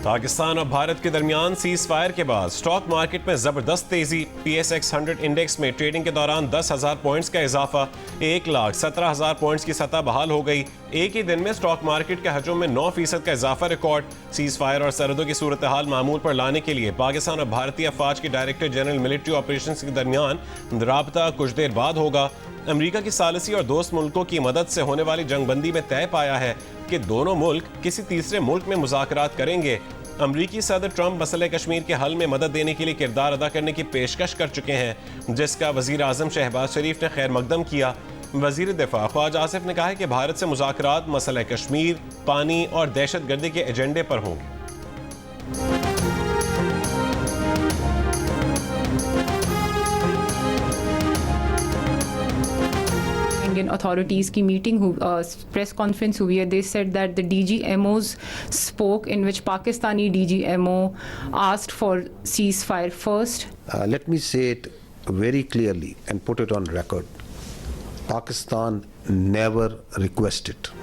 पाकिस्तान और भारत के दरमियान सीज फायर के बाद स्टॉक मार्केट में जबरदस्त तेजी। PSX 100 इंडेक्स में ट्रेडिंग के दौरान 10,000 पॉइंट्स का इजाफा, 1,17,000 पॉइंट्स की सतह बहाल हो गई। एक ही दिन में स्टॉक मार्केट के हजम में 9% का इजाफा रिकॉर्ड। सीज फायर और सरहदों की सूरत हाल मामूल पर लाने के लिए पाकिस्तान और भारतीय अफवाज के डायरेक्टर जनरल मिलिट्री ऑपरेशन के दरमियान राबता कुछ देर बाद होगा। अमेरिका की सालिसी और दोस्त मुल्कों की मदद से होने वाली जंगबंदी में तय पाया है कि दोनों मुल्क किसी तीसरे मुल्क में मुज़ाकरात करेंगे। अमरीकी सदर ट्रंप मसले कश्मीर के हल में मदद देने के लिए किरदार अदा करने की पेशकश कर चुके हैं, जिसका वजीर आजम शहबाज शरीफ ने खैर मकदम किया। वजीर दिफा ख्वाजा आसिफ ने कहा है कि भारत से मुज़ाकरात मसला कश्मीर, पानी और दहशत गर्दी के एजेंडे पर होंगे। Indian authorities की मीटिंग प्रेस कॉन्फ्रेंस हुई है. They said that the DGMOs spoke in which Pakistani DGMO asked for ceasefire first. Let me say it very clearly and put it on record. Pakistan never requested.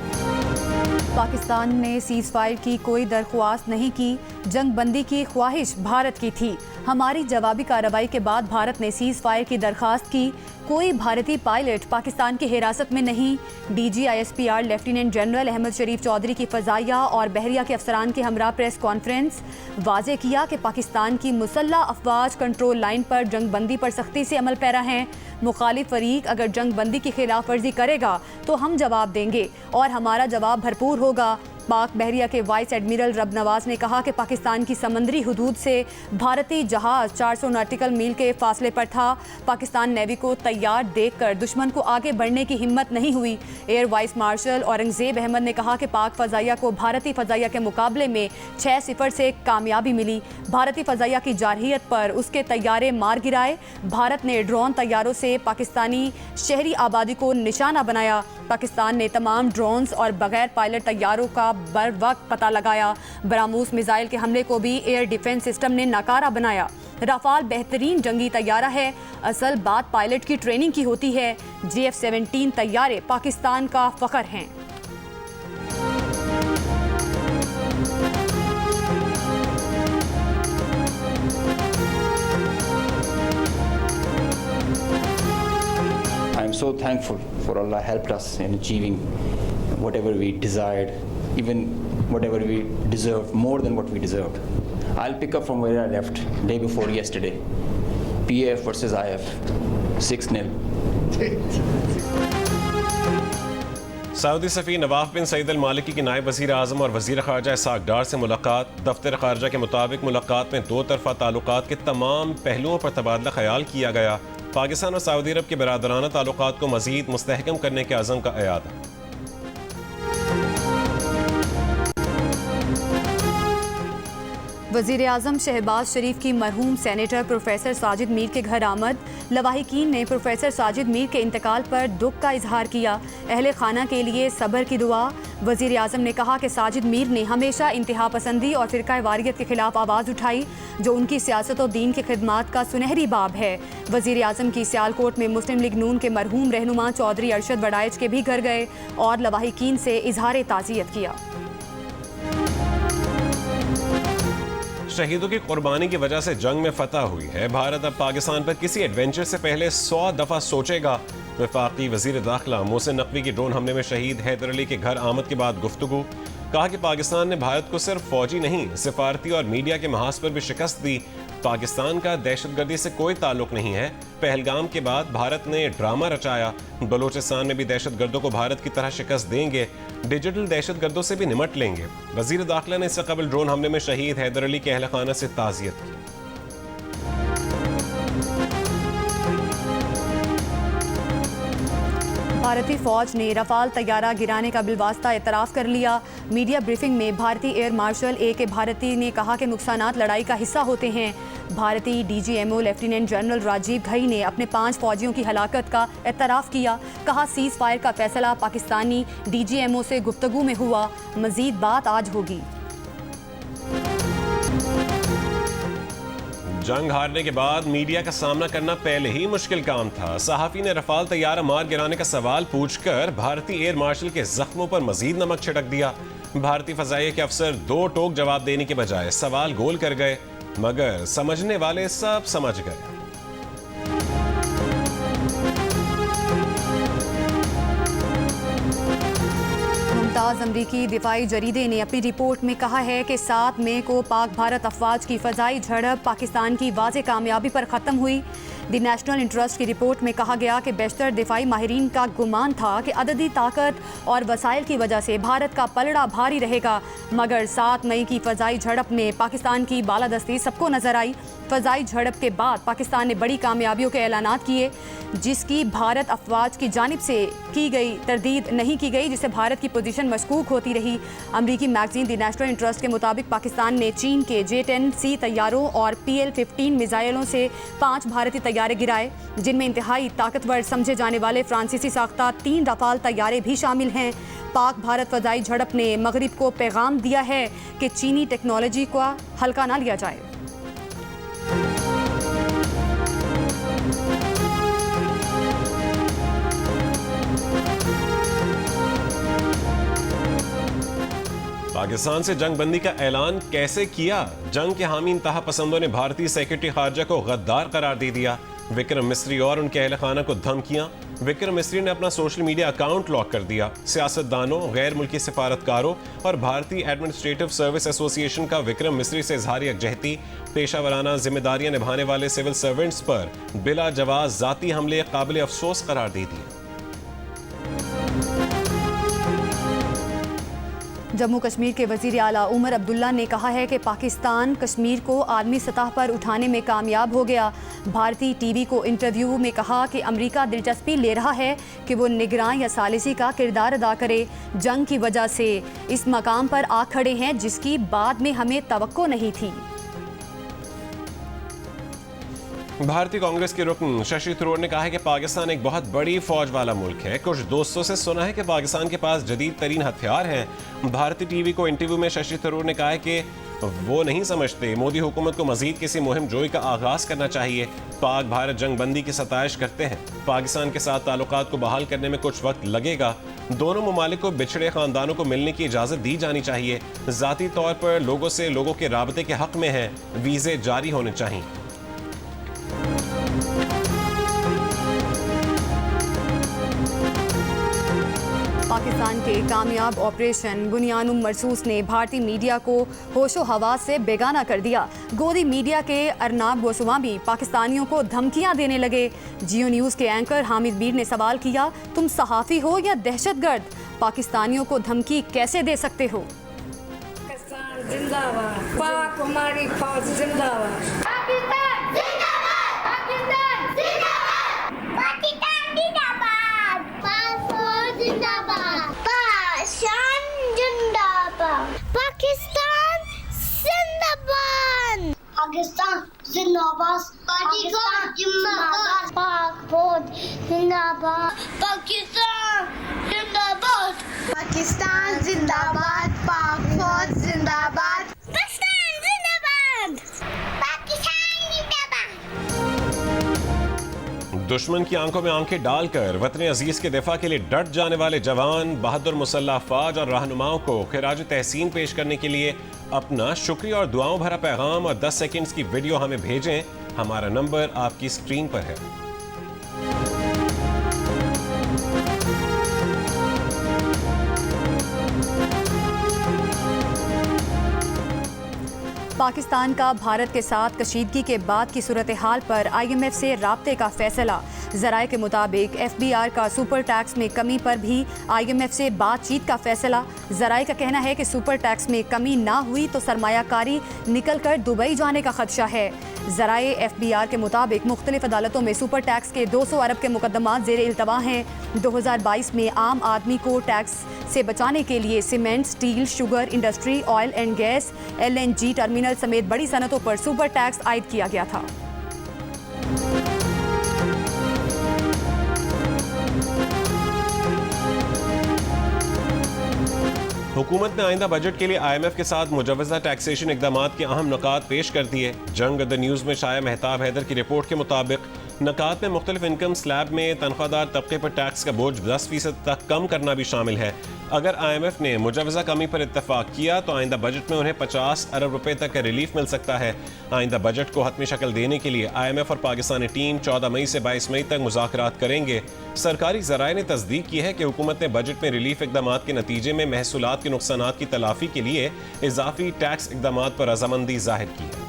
Pakistan ने cease fire की कोई दरख्वास्त नहीं की। जंग बंदी की ख्वाहिश भारत की थी। हमारी जवाबी कार्रवाई के बाद भारत ने सीज फायर की दरख्वास्त की। कोई भारतीय पायलट पाकिस्तान की हिरासत में नहीं। DGISPR लेफ्टिनेंट जनरल अहमद शरीफ चौधरी की फ़ज़ाइया और बहरिया के अफसरान के हमरा प्रेस कॉन्फ्रेंस वाज़े किया कि पाकिस्तान की मुसल्लह अफवाज कंट्रोल लाइन पर जंग बंदी पर सख्ती से अमल पैरा हैं। मुखालिफ फरीक अगर जंग बंदी की खिलाफ वर्जी करेगा तो हम जवाब देंगे और हमारा जवाब भरपूर होगा। पाक बहरिया के वाइस एडमिरल रब नवाज ने कहा कि पाकिस्तान की समंदरी हुदूद से भारतीय जहाज़ 400 नॉटिकल मील के फासले पर था। पाकिस्तान नेवी को तैयार देखकर दुश्मन को आगे बढ़ने की हिम्मत नहीं हुई। Air vice marshal Aurangzeb Ahmed ने कहा कि पाक फ़ज़ाइया को भारतीय फ़ज़ाइया के मुकाबले में 6-0 से कामयाबी मिली। भारतीय फ़ज़ाइया की जारहियत पर उसके तैयारे मार गिराए। भारत ने ड्रोन तैयारों से पाकिस्तानी शहरी आबादी को निशाना बनाया। पाकिस्तान ने तमाम ड्रोन्स और बगैर पायलट तैयारों का बर वक्त पता लगाया। बरामूस मिसाइल के हमले को भी एयर डिफेंस सिस्टम ने नाकारा बनाया। राफाल बेहतरीन जंगी तैयारा है, असल बात पायलट की ट्रेनिंग की होती है। JF-17 तैयारे पाकिस्तान का फख्र हैं। I am so thankful for Allah helped us in achieving whatever we desired, even whatever we deserved, more than what we deserved. I'll pick up from where I left day before yesterday. PAF versus IF, 6-0. Saudi Safi Nawaf bin Saeed Al Maliki की नायब वज़ीर आज़म और वज़ीर ख़ारजा Isaac डार से मुलाकात। दफ्तर ख़ारजा के मुताबिक मुलाकात में दो तरफ़ा ताल्लुकात के तमाम पहलुओं पर तबादला ख्याल किया गया। पाकिस्तान और सऊदी अरब के बरादराना ताल्लुकात को मज़ीद मुस्तहकम करने के अज़म का अयाद। वज़ीर आज़म शहबाज शरीफ की मरहूम सेनेटर प्रोफेसर साजिद मीर के घर आमद। लवाहिकीन ने प्रोफेसर साजिद मीर के इंतकाल पर दुख का इजहार किया। अहले खाना के लिए सब्र की दुआ। वज़ीर आज़म ने कहा कि साजिद मीर ने हमेशा इंतहा पसंदी और फ़िरक़ा वारियत के खिलाफ आवाज़ उठाई, जो उनकी सियासत और दीन की खिदमात का सुनहरी बाब है। वज़ीर आज़म की सियालकोट में मुस्लिम लीग नून के मरहूम रहनुमा चौधरी अरशद वड़ाइच के भी घर गए और लवाहिकीन से इजहार ताज़ियत किया। शहीदों की कुर्बानी की वजह से जंग में फतह हुई है। भारत अब पाकिस्तान पर किसी एडवेंचर से पहले 100 दफ़ा सोचेगा। वफाकी वज़ीर दाखिला मोहसिन नकवी की ड्रोन हमले में शहीद हैदर अली के घर आमद के बाद गुफ्तगू। कहा कि पाकिस्तान ने भारत को सिर्फ फौजी नहीं, सिफारती और मीडिया के महाज पर भी शिकस्त दी। पाकिस्तान का दहशतगर्दी से कोई ताल्लुक नहीं है। पहलगाम के बाद भारत ने ड्रामा रचाया। बलूचिस्तान में भी दहशतगर्दों को भारत की तरह शिकस्त देंगे। डिजिटल दहशतगर्दों से भी निमट लेंगे। वज़ीर दाखिला ने इससे कबल ड्रोन हमले में शहीद हैदर अली के अहल खाना से ताज़ियत की। भारतीय फौज ने रफाल तैयारा गिराने का बिलवास्ता एतराफ़ कर लिया। मीडिया ब्रीफिंग में भारतीय एयर मार्शल A.K. भारती ने कहा कि नुकसानात लड़ाई का हिस्सा होते हैं। भारतीय DGMO lieutenant general Rajiv Ghai ने अपने 5 फौजियों की हलाकत का एतराफ़ किया। कहा सीज़ फायर का फैसला पाकिस्तानी DGMO से गुफ्तगू में हुआ, मज़ीद बात आज होगी। जंग हारने के बाद मीडिया का सामना करना पहले ही मुश्किल काम था। सहाफ़ी ने रफाल तैयारा मार गिराने का सवाल पूछकर भारतीय एयर मार्शल के जख्मों पर मजीद नमक छिड़क दिया। भारतीय फजाइया के अफसर दो टोक जवाब देने के बजाय सवाल गोल कर गए, मगर समझने वाले सब समझ गए। मुमताज अमरीकी दिफाई जरीदे ने अपनी रिपोर्ट में कहा है कि 7 मई को पाक भारत अफवाज की फजाई झड़प पाकिस्तान की वाज़े कामयाबी पर ख़त्म हुई। द नेशनल इंटरेस्ट की रिपोर्ट में कहा गया कि बेशतर दिफाई माहिरीन का गुमान था कि अददी ताकत और वसाइल की वजह से भारत का पलड़ा भारी रहेगा, मगर 7 मई की फ़जाई झड़प में पाकिस्तान की बालादस्ती सबको नजर आई। फ़जाई झड़प के बाद पाकिस्तान ने बड़ी कामयाबियों के ऐलानात किए, जिसकी भारत अफवाज की जानिब से की गई तरदीद नहीं की गई, जिससे भारत की पोजीशन मशकूक होती रही। अमरीकी मैगजीन द नेशनल इंटरेस्ट के मुताबिक पाकिस्तान ने चीन के J-10C तैयारों और PL-15 मिसाइलों से 5 भारतीय तैयारे गिराए, जिनमें इंतहाई ताकतवर समझे जाने वाले फ्रांसीसी साख्ता 3 रफाल तैयारे भी शामिल हैं। पाक भारत फ़जाई झड़प ने मगरिब को पैगाम दिया है कि चीनी टेक्नोलॉजी का हल्का ना लिया जाए। पाकिस्तान से जंग बंदी का ऐलान कैसे किया? जंग के हामी इंतहा पसंदों ने भारतीय सेक्रेटरी खारजा को गद्दार करार दे दिया। विक्रम मिस्री और उनके अहल खाना को धमकियां। विक्रम मिस्री ने अपना सोशल मीडिया अकाउंट लॉक कर दिया। सियासतदानों, गैर मुल्की सिफारतकारों और भारतीय एडमिनिस्ट्रेटिव सर्विस एसोसिएशन का विक्रम मिस्री से इजहार यकजहती। पेशावराना जिम्मेदारियां निभाने वाले सिविल सर्वेंट्स पर बिला जवाब जाती हमले काबिल अफसोस करार दे दिए। जम्मू कश्मीर के वज़ीर आला उमर अब्दुल्ला ने कहा है कि पाकिस्तान कश्मीर को आलमी सतह पर उठाने में कामयाब हो गया। भारतीय टीवी को इंटरव्यू में कहा कि अमेरिका दिलचस्पी ले रहा है कि वो निगरान या सालिसी का किरदार अदा करे। जंग की वजह से इस मकाम पर आ खड़े हैं, जिसकी बाद में हमें तवक्को नहीं थी। भारतीय कांग्रेस के रुकन शशि थरूर ने कहा है कि पाकिस्तान एक बहुत बड़ी फौज वाला मुल्क है। कुछ दोस्तों से सुना है कि पाकिस्तान के पास जदीद तरीन हथियार हैं। भारतीय टीवी को इंटरव्यू में शशि थरूर ने कहा है कि वो नहीं समझते मोदी हुकूमत को मजीद किसी मुहिम जोई का आगाज करना चाहिए। पाक भारत जंग बंदी की सताइश करते हैं। पाकिस्तान के साथ ताल्लुकात को बहाल करने में कुछ वक्त लगेगा। दोनों ममालिक को बिछड़े खानदानों को मिलने की इजाज़त दी जानी चाहिए। ज़ाती तौर पर लोगों से लोगों के राबते के हक में है। वीज़े जारी होने चाहिए। पाकिस्तान के कामयाब ऑपरेशन बुनियानुम मरसूस ने भारतीय मीडिया को होशो हवास से बेगाना कर दिया। गोदी मीडिया के अरनाब गोस्वामी पाकिस्तानियों को धमकियां देने लगे। जियो न्यूज़ के एंकर हामिद बीर ने सवाल किया, तुम सहाफ़ी हो या दहशतगर्द? पाकिस्तानियों को धमकी कैसे दे सकते हो? पाकिस्तान जिंदाबाद, पाक हमारी फौज जिंदाबाद। पाकिस्तान जिंदाबाद, पाकिस्तान जिंदाबाद, पाकिस्तान जिंदाबाद, पाक फौज जिंदाबाद, पाकिस्तान जिंदाबाद, पाकिस्तान जिंदाबाद, पाकिस्तान जिंदाबाद, पाकिस्तान जिंदाबाद, पाक फौज जिंदाबाद, पाकिस्तान जिंदाबाद, पाकिस्तान जिंदाबाद, पाक फौज जिंदाबाद, पाकिस्तान जिंदाबाद, पाकिस्तान जिंदाबाद। दुश्मन की आंखों में आंखें डालकर वतन अजीज के दिफा के लिए डट जाने वाले जवान, बहादुर मुसल्लह अफवाज और रहनुमाओं को खिराज तहसीन पेश करने के लिए अपना शुक्रिया और दुआओं भरा पैगाम और 10 सेकंड्स की वीडियो हमें भेजें। हमारा नंबर आपकी स्क्रीन पर है। पाकिस्तान का भारत के साथ कशीदगी के बाद की सूरत हाल पर IMF से राब्ते का फैसला। ज़राए के मुताबिक FBR का सुपर टैक्स में कमी पर भी IMF से बातचीत का फैसला। ज़राए का कहना है कि सुपर टैक्स में कमी ना हुई तो सरमायाकारी निकल कर दुबई जाने का खदशा है। ज़राए FBR के मुताबिक मुख्तलिफ अदालतों में सुपर टैक्स के 200 अरब के मुकदमात ज़ेर इल्तवा हैं। 2022 में आम आदमी को टैक्स से बचाने के लिए cement, steel, sugar industry, oil and gas, LNG terminal समेत बड़ी सनतों पर सुपर टैक्स आयद किया गया था। हुकूमत ने आइंदा बजट के लिए IMF के साथ मुजवजा टैक्सेशन इकदामात के अहम नुकात पेश कर दिए। जंग द न्यूज़ में शाया मेहताब हैदर की रिपोर्ट के मुताबिक नकात में मुख्तलिफ इनकम स्लैब में तनख्वाहदार तबके पर टैक्स का बोझ 10% तक कम करना भी शामिल है। अगर IMF ने मुजवजा कमी पर इत्तफाक किया तो आइंदा बजट में उन्हें 50 अरब रुपए तक का रिलीफ मिल सकता है। आइंदा बजट को हतमी शक्ल देने के लिए IMF और पाकिस्तानी टीम 14 मई से 22 मई तक मुज़ाकरात करेंगे। सरकारी ज़राए ने तस्दीक की है कि हुकूमत ने बजट में रिलीफ इकदाम के नतीजे में महसूलात के नुकसानात की तलाफी के लिए इजाफी टैक्स इकदाम पर रजामंदी जाहिर की है।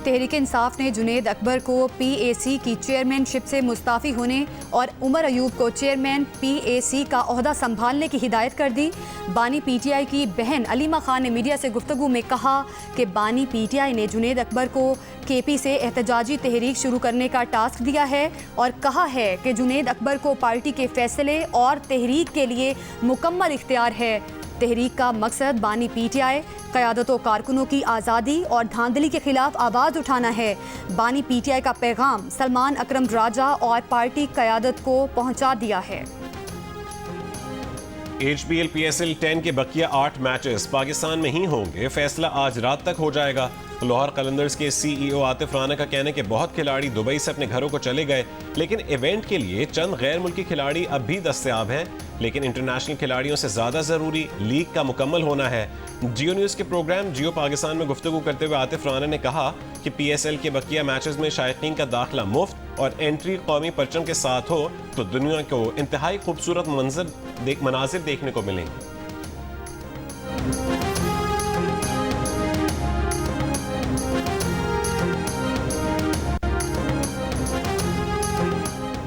तहरीक इंसाफ ने जुनेद अकबर को PAC की चेयरमैनशिप से मुस्ताफ़ी होने और उमर अयूब को चेयरमैन PAC का ओहदा संभालने की हिदायत कर दी। बानी PTI की बहन अलीमा खान ने मीडिया से गुफ्तगू में कहा कि बानी PTI ने जुनेद अकबर को KP से एहतजाजी तहरीक शुरू करने का टास्क दिया है और कहा है कि जुनेद अकबर को पार्टी के फैसले और तहरीक के लिए मुकम्मल इख्तियार है। तहरीक का मकसद बानी PTI क़यादत व कारकुनों की आज़ादी और धांधली के खिलाफ आवाज़ उठाना है। बानी PTI का पैगाम सलमान अकरम राजा और पार्टी क़यादत को पहुंचा दिया है। HBL PSL 10 के बकिया 8 मैचेस पाकिस्तान में ही होंगे। फैसला आज रात तक हो जाएगा। लाहौर कलंदर्स के CEO आतिफ राना का कहना है कि बहुत खिलाड़ी दुबई से अपने घरों को चले गए, लेकिन इवेंट के लिए चंद गैर मुल्की खिलाड़ी अब भी दस्तयाब हैं। लेकिन इंटरनेशनल खिलाड़ियों से ज़्यादा ज़रूरी लीग का मुकम्मल होना है। जियो न्यूज़ के प्रोग्राम जियो पाकिस्तान में गुफ्तगू करते हुए आतिफ राना ने कहा कि PSL के बकिया मैचेस में शायकीन का दाखिला मुफ्त और एंट्री कौमी परचम के साथ हो तो दुनिया को इंतहाई खूबसूरत मनाजिर देखने को मिलेंगे।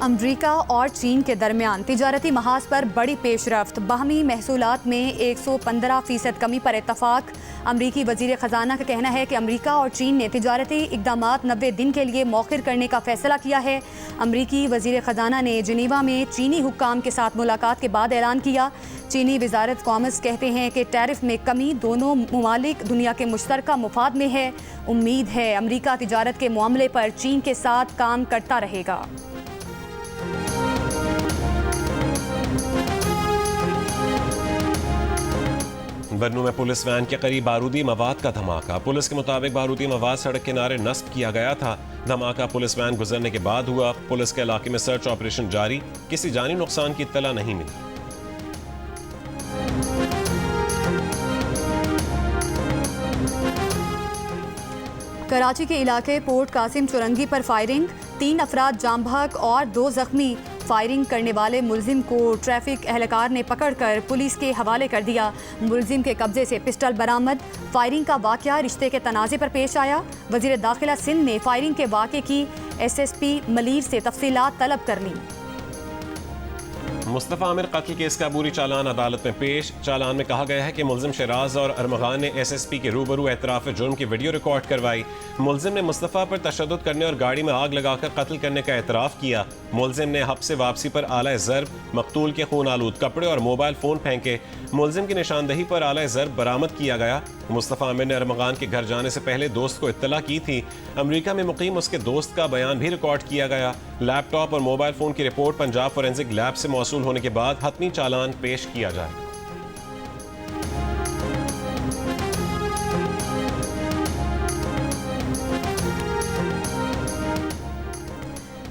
अमरीका और चीन के दरमियान तिजारती महाज पर बड़ी पेशरफ्त, बाहमी महसूलात में 115% कमी पर इत्तफाक। अमरीकी वजीर ख़जाना का कहना है कि अमरीका और चीन ने तिजारती इक़दामात 90 दिन के लिए मौखिर करने का फैसला किया है। अमरीकी वजीर ख़जाना ने जिनीवा में चीनी हुक्काम के साथ मुलाकात के बाद ऐलान किया। चीनी वजारत कॉमर्स कहते हैं कि टैरिफ में कमी दोनों ममालिक दुनिया के मुश्तरका मुफाद में है। उम्मीद है अमरीका तिजारत के मामले पर चीन के साथ काम करता रहेगा। बन्नू में पुलिस वैन के करीब बारूदी मवाद का धमाका। पुलिस के मुताबिक बारूदी मवाद सड़क किनारे नस्ब किया गया था। धमाका पुलिस वैन गुजरने के बाद हुआ। पुलिस के इलाके में सर्च ऑपरेशन जारी, किसी जानी नुकसान की इत्तला नहीं मिली। कराची के इलाके पोर्ट कासिम चुरंगी पर फायरिंग, 3 अफराद जाम बहक और 2 जख्मी। फायरिंग करने वाले मुलजिम को ट्रैफिक एहलकार ने पकड़कर पुलिस के हवाले कर दिया। मुलजिम के कब्जे से पिस्टल बरामद। फायरिंग का वाक़या रिश्ते के तनाज़े पर पेश आया। वज़ीर दाखिला सिंध ने फायरिंग के वाक़े की SSP मलीर से तफसीलात तलब कर ली। मुस्तफ़ा आमिर कत्ल केस का अबूरी चालान अदालत में पेश। चालान में कहा गया है कि मुलजिम शराज और अरमगान ने SSP के रूबरू एतराफ़ जुर्म की वीडियो रिकॉर्ड करवाई। मुलजिम ने मुस्तफ़ा पर तशद्दुद करने और गाड़ी में आग लगाकर कत्ल करने का एतराफ़ किया। मुलजिम ने हब से वापसी पर आला ज़र्ब, मकतूल के खून आलूद कपड़े और मोबाइल फ़ोन फेंके। मुलजिम की निशानदही पर आला ज़र्ब बरामद किया गया। मुस्तफ़ा आमिर ने अरमगान के घर जाने से पहले दोस्त को इत्तला की थी। अमरीका में मुकीम उसके दोस्त का बयान भी रिकॉर्ड किया गया। लैपटॉप और मोबाइल फ़ोन की रिपोर्ट पंजाब फोरेंसिक लैब से मौसूल होने के बाद हतमी चालान पेश किया जाएगा।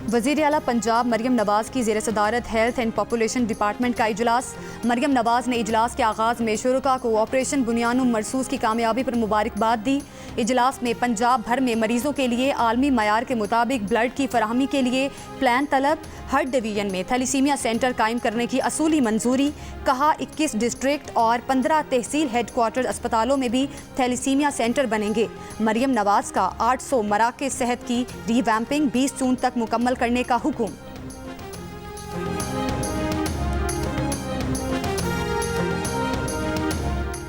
वज़ीर आला पंजाब मरियम नवाज़ की ज़ेर सदारत हेल्थ एंड पॉपुलेशन डिपार्टमेंट का इजलास। मरियम नवाज़ ने इजलास के आगाज़ में शुरका को ऑपरेशन बुनियानुम मरसूस की कामयाबी पर मुबारकबाद दी। इजलास में पंजाब भर में मरीजों के लिए आलमी मयार के मुताबिक ब्लड की फराहमी के लिए प्लान तलब। हर डिवीजन में थैलीसीमिया सेंटर कायम करने की असूली मंजूरी। कहा 21 डिस्ट्रिक्ट और 15 तहसील हेडक्वार्टर अस्पतालों में भी थैलीसीमिया सेंटर बनेंगे। मरियम नवाज़ का 800 मराकज़ सेहत की रीवैम्पिंग 20 जून तक मुकम्मल करने का हुक्म।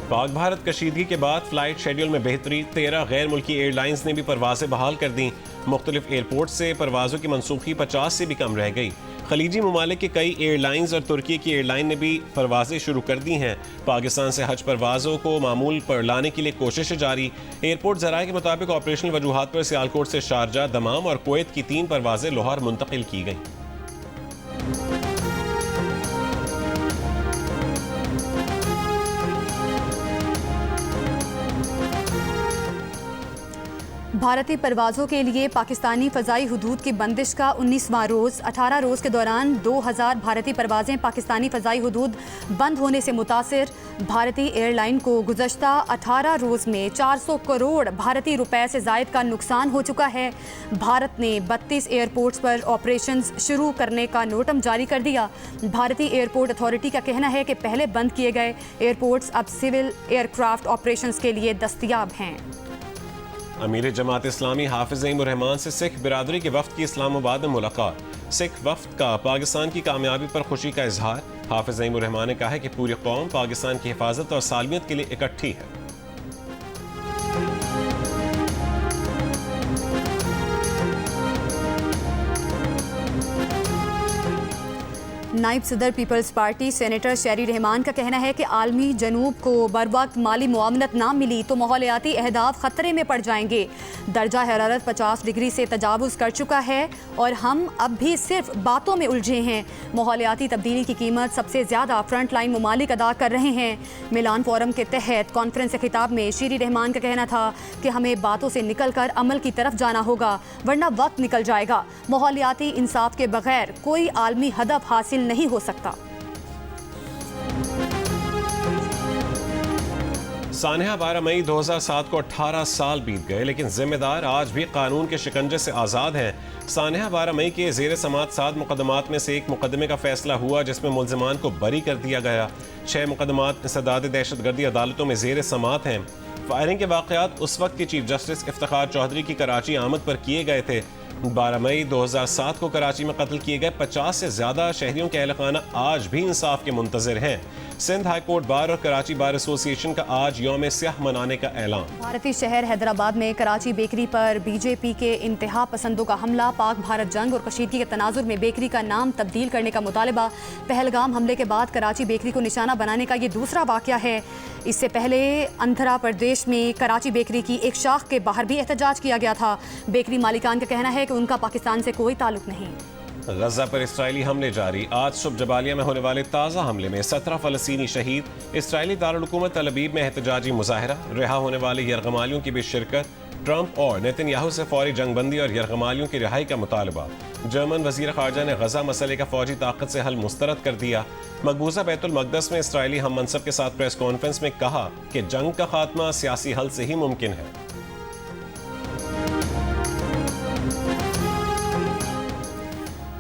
पाक भारत कशीदगी के बाद फ्लाइट शेड्यूल में बेहतरी। 13 गैर मुल्की एयरलाइंस ने भी परवाजें बहाल कर दी। मुख्तलिफ एयरपोर्ट से परवाज़ों की मनसूखी 50 से भी कम रह गई। खलीजी ममालिक के कई एयरलाइंस और तुर्की की एयरलाइन ने भी परवाजें शुरू कर दी हैं। पाकिस्तान से हज परवाज़ों को मामूल पर लाने के लिए कोशिशें जारी। एयरपोर्ट ज़राए के मुताबिक ऑपरेशनल वजूहात पर सियालकोट से शारजा, दमाम और कुवैत की 3 परवाजें लाहौर मुंतकिल की गईं। भारतीय परवाज़ों के लिए पाकिस्तानी फ़ज़ाई हुदूद की बंदिश का 19वां रोज़। 18 रोज़ के दौरान 2000 भारतीय परवाज़ें पाकिस्तानी फ़ज़ाई हुदूद बंद होने से मुतासिर। भारतीय एयरलाइन को गुज़श्ता 18 रोज़ में 400 करोड़ भारतीय रुपए से ज़ायद का नुकसान हो चुका है। भारत ने 32 एयरपोर्ट्स पर ऑपरेशंस शुरू करने का नोटम जारी कर दिया। भारतीय एयरपोर्ट अथॉरिटी का कहना है कि पहले बंद किए गए एयरपोर्ट्स अब सिविल एयरक्राफ्ट ऑपरेशंस के लिए दस्तयाब हैं। अमीर जमात इस्लामी हाफिज़ ज़ईनुर-रहमान से सिख बिरादरी के वफ़द की इस्लामाबाद में मुलाकात। सिख वफ़द का पाकिस्तान की कामयाबी पर खुशी का इजहार। हाफिज़ ज़ईनुर-रहमान ने कहा है कि पूरी कौम पाकिस्तान की हिफाजत और सालमियत के लिए इकट्ठी है। नायब सदर पीपल्स पार्टी सेनेटर शेरी रहमान का कहना है कि आलमी जनूब को बरवक्त माली मुआवनत ना मिली तो माहौलियाती अहदाफ खतरे में पड़ जाएंगे। दर्जा हरारत 50 डिग्री से तजावुज़ कर चुका है और हम अब भी सिर्फ बातों में उलझे हैं। माहौलियाती तब्दीली की कीमत सबसे ज़्यादा फ्रंट लाइन ममालिक अदा कर रहे हैं। मिलान फोरम के तहत कॉन्फ्रेंस के खिताब में शेरी रहमान का कहना था कि हमें बातों से निकल कर अमल की तरफ जाना होगा, वरना वक्त निकल जाएगा। माहौलियाती इंसाफ के बगैर कोई आलमी हदफ हासिल नहीं हो सकता। सानिया 12 मई 2007 को 18 साल बीत गए, लेकिन जिम्मेदार आज भी कानून के शिकंजे से आज़ाद हैं। सानिया 12 मई के ज़ेर समात 7 मुकदमात में से एक मुकदमे का फैसला हुआ जिसमें मुल्ज़िमान को बरी कर दिया गया। 6 मुकदमात इंसदाद दहशतगर्दी अदालतों में ज़ेर समात हैं। फायरिंग के वाक़यात उस वक्त के चीफ जस्टिस इफ्तिखार चौधरी की कराची आमद पर किए गए थे। 12 मई 2007 को कराची में कत्ल किए गए 50 से ज़्यादा शहरियों के अहल खाना आज भी इंसाफ के मुंतज़िर हैं। सिंध हाई कोर्ट बार और कराची बार एसोसिएशन का आज यौम स्याह मनाने का ऐलान। भारतीय शहर हैदराबाद में कराची बेकरी पर बीजेपी के इंतहा पसंदों का हमला। पाक भारत जंग और कशीदगी के तनाजुर में बेकरी का नाम तब्दील करने का मुतालबा। पहलगाम हमले के बाद कराची बेकरी को निशाना बनाने का ये दूसरा वाक़या है। इससे पहले आंध्र प्रदेश में कराची बेकरी की एक शाख के बाहर भी एहतजाज किया गया था। बेकरी मालिकान का कहना है कि उनका पाकिस्तान से कोई ताल्लुक नहीं। गजा पर इस्राएली हमले जारी। आज सुबह जबालिया में होने वाले ताज़ा हमले में 17 फ़लस्तीनी शहीद। इस्राएली दारुल हुकूमत तल अबीब में एहतजाजी मुजाहरा। रिहा होने वाले यरगमालियों की भी शिरकत। ट्रंप और नेतन्याहू से फौरी जंगबंदी और यरगमालियों की रिहाई का मुतालबा। जर्मन वज़ीर ख़ारजा ने गजा मसले का फ़ौजी ताकत से हल मुस्तरद कर दिया। मकबूजा बैतुल मक़दस में इस्राएली हम मनसब के साथ प्रेस कॉन्फ्रेंस में कहा कि जंग का खात्मा सियासी हल से ही मुमकिन है।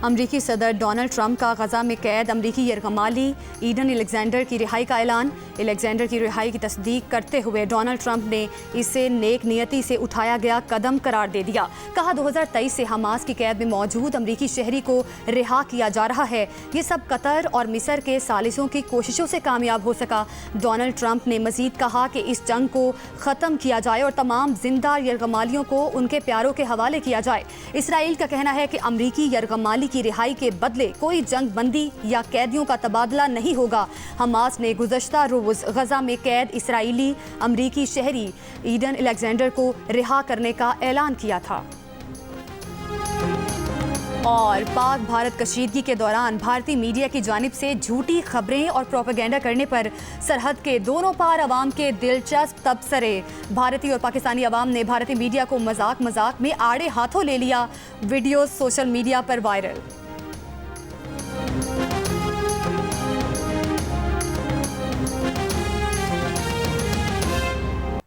अमरीकी सदर डोनाल्ड ट्रंप का गजा में कैद अमरीकी यरगमाली ईडन अलेक्जेंडर की रिहाई का ऐलान। अलेक्जेंडर की रिहाई की तस्दीक करते हुए डोनाल्ड ट्रंप ने इसे नेक नियति से उठाया गया कदम करार दे दिया। कहा 2023 से हमास की कैद में मौजूद अमरीकी शहरी को रिहा किया जा रहा है। ये सब कतर और मिस्र के सालिसों की कोशिशों से कामयाब हो सका। डोनाल्ड ट्रंप ने मजीद कहा कि इस जंग को ख़त्म किया जाए और तमाम जिंदा यरगमालियों को उनके प्यारों के हवाले किया जाए। इसराइल का कहना है कि अमरीकी यरगमाली की रिहाई के बदले कोई जंग बंदी या कैदियों का तबादला नहीं होगा। हमास ने गुज़श्ता रोज़ गजा में कैद इसराइली अमरीकी शहरी ईडन अलेक्जेंडर को रिहा करने का ऐलान किया था। और पाक भारत कशीदगी के दौरान भारतीय मीडिया की जानिब से झूठी खबरें और प्रोपेगेंडा करने पर सरहद के दोनों पार अवाम के दिलचस्प तबसरे। भारतीय और पाकिस्तानी अवाम ने भारतीय मीडिया को मजाक में आड़े हाथों ले लिया। वीडियो सोशल मीडिया पर वायरल।